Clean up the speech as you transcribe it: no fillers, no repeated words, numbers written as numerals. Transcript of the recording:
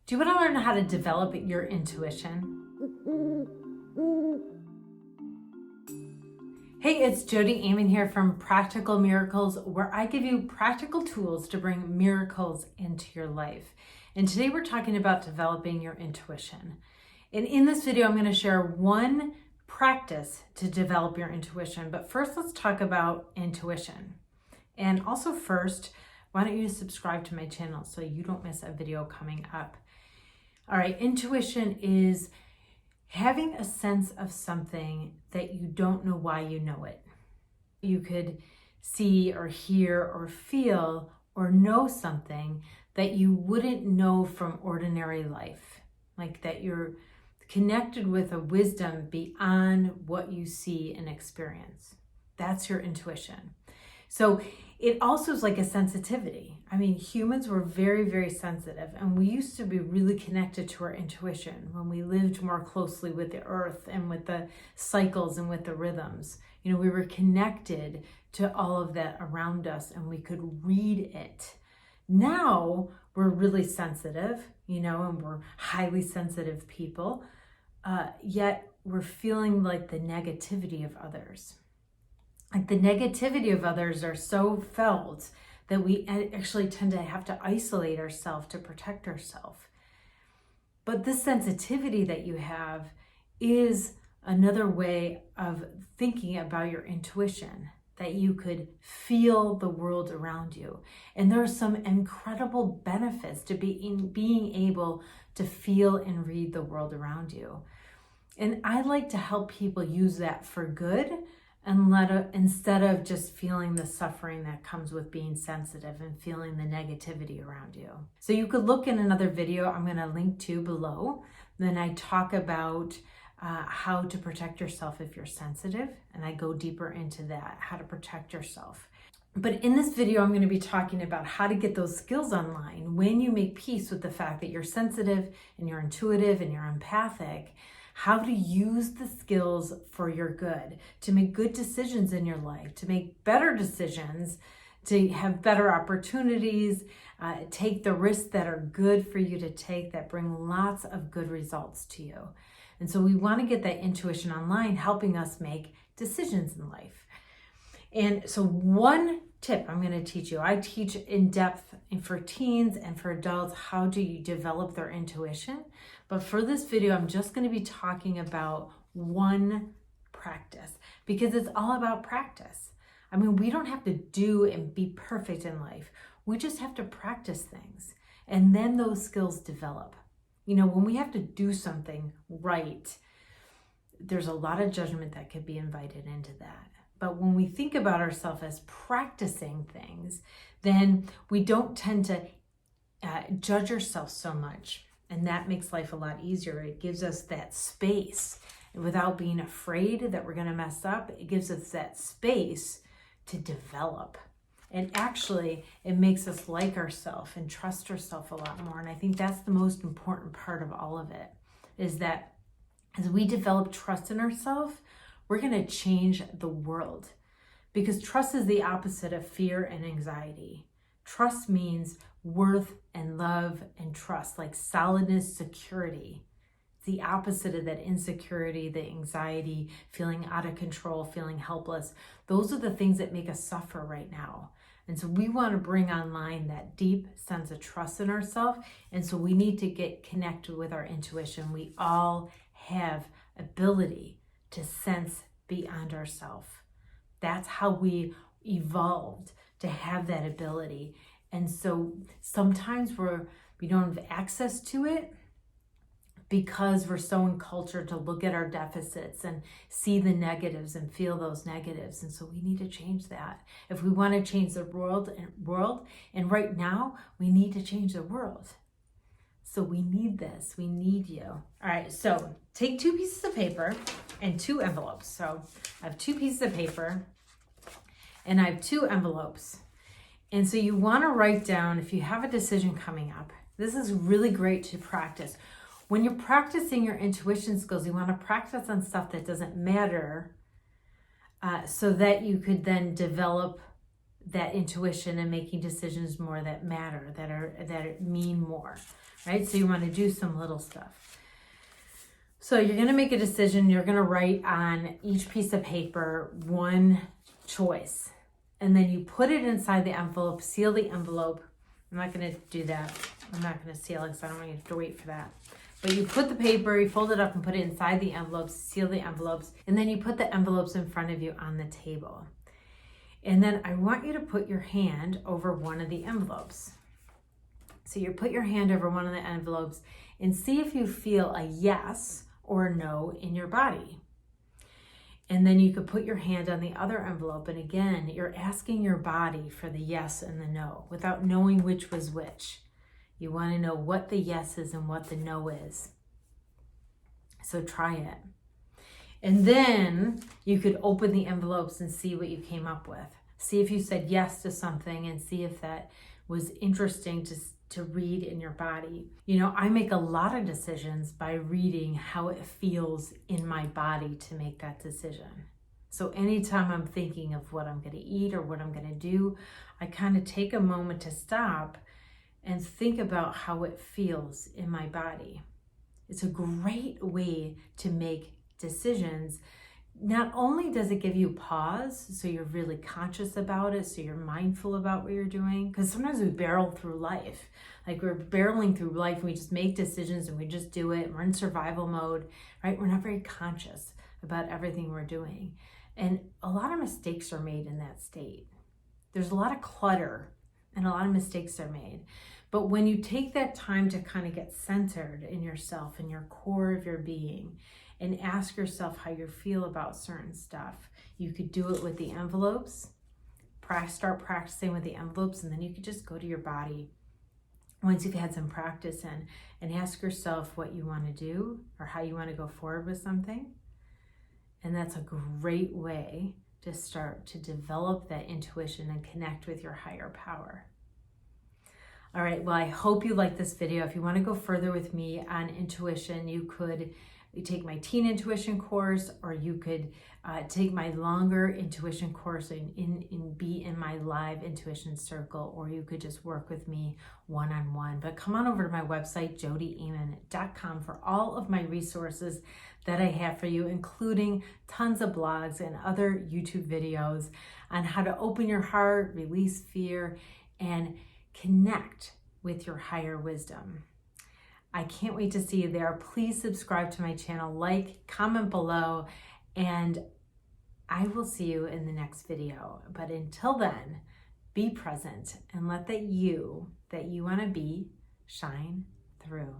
Do you want to learn how to develop your intuition? Hey, it's Jodi 𝔼𝕗𝕠𝕟𝕚 here from Practical Miracles, where I give you practical tools to bring miracles into your life. And today we're talking about developing your intuition. And in this video, I'm going to share one practice to develop your intuition. But first, let's talk about intuition. And also first, why don't you subscribe to my channel so you don't miss a video coming up. All right, intuition is having a sense of something that you don't know why you know it. You could see or hear or feel or know something that you wouldn't know from ordinary life, like that you're connected with a wisdom beyond what you see and experience. That's your intuition. So it also is like a sensitivity. I mean, humans were very, very sensitive, and we used to be really connected to our intuition when we lived more closely with the earth and with the cycles and with the rhythms. You know, we were connected to all of that around us and we could read it. Now we're really sensitive, you know, and we're highly sensitive people, yet we're feeling like the negativity of others. Like the negativity of others are so felt that we actually tend to have to isolate ourselves to protect ourselves. But this sensitivity that you have is another way of thinking about your intuition, that you could feel the world around you. And there are some incredible benefits to being able to feel and read the world around you. And I like to help people use that for good, and instead of just feeling the suffering that comes with being sensitive and feeling the negativity around you. So you could look in another video I'm going to link to below. Then I talk about how to protect yourself if you're sensitive, and I go deeper into that, how to protect yourself. But in this video, I'm going to be talking about how to get those skills online when you make peace with the fact that you're sensitive and you're intuitive and you're empathic. How to use the skills for your good, to make good decisions in your life, to make better decisions, to have better opportunities, take the risks that are good for you to take, that bring lots of good results to you. And so we want to get that intuition online, helping us make decisions in life. And so one tip I'm going to teach you, I teach in depth for teens and for adults, how do you develop their intuition? But for this video, I'm just going to be talking about one practice because it's all about practice. I mean, we don't have to do and be perfect in life. We just have to practice things, and then those skills develop. You know, when we have to do something right, there's a lot of judgment that could be invited into that. But when we think about ourselves as practicing things, then we don't tend to judge ourselves so much. And that makes life a lot easier. It gives us that space. And without being afraid that we're going to mess up, it gives us that space to develop. And actually, it makes us like ourselves and trust ourselves a lot more. And I think that's the most important part of all of it, is that as we develop trust in ourselves, we're going to change the world, because trust is the opposite of fear and anxiety. Trust means worth and love and trust, like solidness, security. It's the opposite of that insecurity, the anxiety, feeling out of control, feeling helpless. Those are the things that make us suffer right now. And so we want to bring online that deep sense of trust in ourselves. And so we need to get connected with our intuition. We all have ability to sense beyond ourselves. That's how we evolved, to have that ability. And so sometimes we don't have access to it because we're so encultured to look at our deficits and see the negatives and feel those negatives. And so we need to change that. If we want to change the world, and right now we need to change the world. So we need this, we need you. All right, so take 2 pieces of paper and 2 envelopes. So I have 2 pieces of paper and I have 2 envelopes. And so you want to write down, if you have a decision coming up, this is really great to practice. When you're practicing your intuition skills, you want to practice on stuff that doesn't matter so that you could then develop that intuition and making decisions more that matter, that mean more, right? So you want to do some little stuff. So you're going to make a decision. You're going to write on each piece of paper one choice, and then you put it inside the envelope, seal the envelope. I'm not going to do that. I'm not going to seal it because I don't want you to wait for that. But you put the paper, you fold it up and put it inside the envelopes, seal the envelopes, and then you put the envelopes in front of you on the table. And then I want you to put your hand over one of the envelopes. So you put your hand over one of the envelopes and see if you feel a yes or a no in your body. And then you could put your hand on the other envelope. And again, you're asking your body for the yes and the no without knowing which was which. You want to know what the yes is and what the no is. So try it. And then you could open the envelopes and see what you came up with. See if you said yes to something and see if that was interesting to read in your body. You know, I make a lot of decisions by reading how it feels in my body to make that decision. So anytime I'm thinking of what I'm going to eat or what I'm going to do, I kind of take a moment to stop and think about how it feels in my body. It's a great way to make decisions. Not only does it give you pause, so you're really conscious about it, so you're mindful about what you're doing, because sometimes we barrel through life. Like we're barreling through life and we just make decisions and we just do it. We're in survival mode, right? We're not very conscious about everything we're doing. And a lot of mistakes are made in that state. There's a lot of clutter and a lot of mistakes are made. But when you take that time to kind of get centered in yourself, in your core of your being, and ask yourself how you feel about certain stuff, you could do it with the envelopes. Start practicing with the envelopes, and then you could just go to your body once you've had some practice and ask yourself what you want to do or how you want to go forward with something. And that's a great way to start to develop that intuition and connect with your higher power. All right, well, I hope you like this video. If you want to go further with me on intuition, you could take my teen intuition course, or you could take my longer intuition course and be in my live intuition circle, or you could just work with me one-on-one. But come on over to my website, 𝔼𝕞𝕠𝕥𝕚.com, for all of my resources that I have for you, including tons of blogs and other YouTube videos on how to open your heart, release fear, and connect with your higher wisdom. I can't wait to see you there. Please subscribe to my channel, like, comment below, and I will see you in the next video. But until then, be present and let that you want to be shine through.